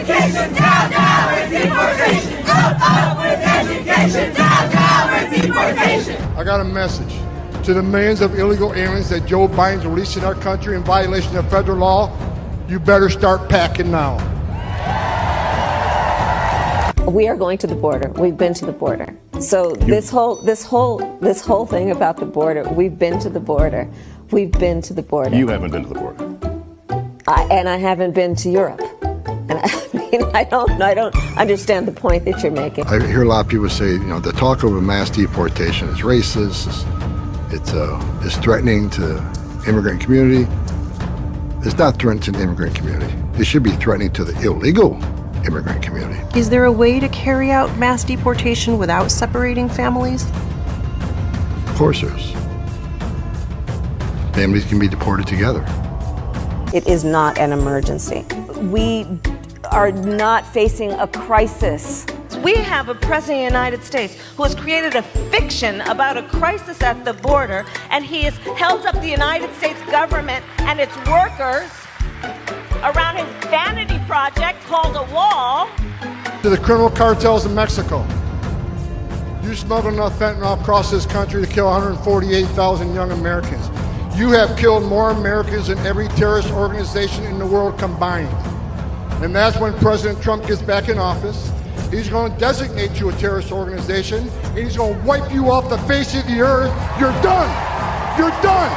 education, down, down with deportation. Up with education, down, down with deportation. I got a message to the millions of illegal aliens that Joe Biden's releasing our country in violation of federal law. You better start packing now. We are going to the border. We've been to the border. So this whole thing about the border, we've been to the border. We've been to the border. You haven't been to the border. And I haven't been to Europe. And I don't understand the point that you're making. I hear a lot of people say, the talk of a mass deportation is racist. It's threatening to the immigrant community. It's not threatening to the immigrant community. It should be threatening to the illegal immigrant community. Is there a way to carry out mass deportation without separating families? Of course there's. Families can be deported together. It is not an emergency. We are not facing a crisis. We have a president of the United States who has created a fiction about a crisis at the border, and he has held up the United States government and its workers around his vanity project called a wall. To the criminal cartels in Mexico. You smuggled enough fentanyl across this country to kill 148,000 young Americans. You have killed more Americans than every terrorist organization in the world combined. And that's when President Trump gets back in office. He's going to designate you a terrorist organization, and he's going to wipe you off the face of the earth. You're done. You're done.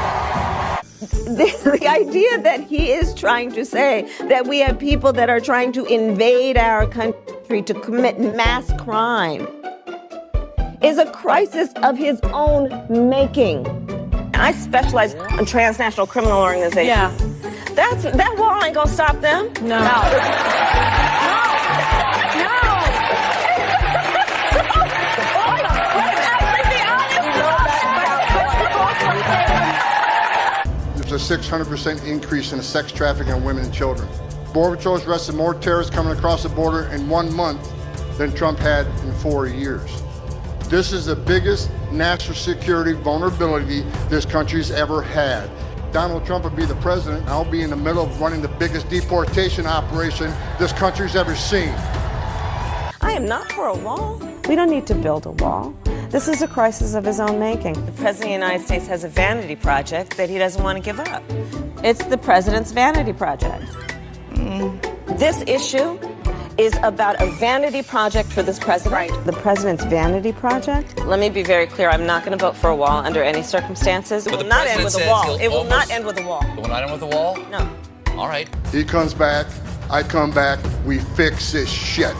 The idea that he is trying to say that we have people that are trying to invade our country to commit mass crime is a crisis of his own making. I specialize in transnational criminal organizations. Yeah. That wall ain't gonna stop them. No. There's a 600% increase in sex trafficking of women and children. Border Patrol's arrested more terrorists coming across the border in 1 month than Trump had in 4 years. This is the biggest national security vulnerability this country's ever had. Donald Trump would be the president, and I'll be in the middle of running the biggest deportation operation this country's ever seen. I am not for a wall. We don't need to build a wall. This is a crisis of his own making. The president of the United States has a vanity project that he doesn't want to give up. It's the president's vanity project. This issue is about a vanity project for this president. Right. The president's vanity project? Let me be very clear. I'm not going to vote for a wall under any circumstances. It will not end with a wall. It will not end with a wall. It will not end with a wall? No. All right. He comes back, I come back, we fix this shit.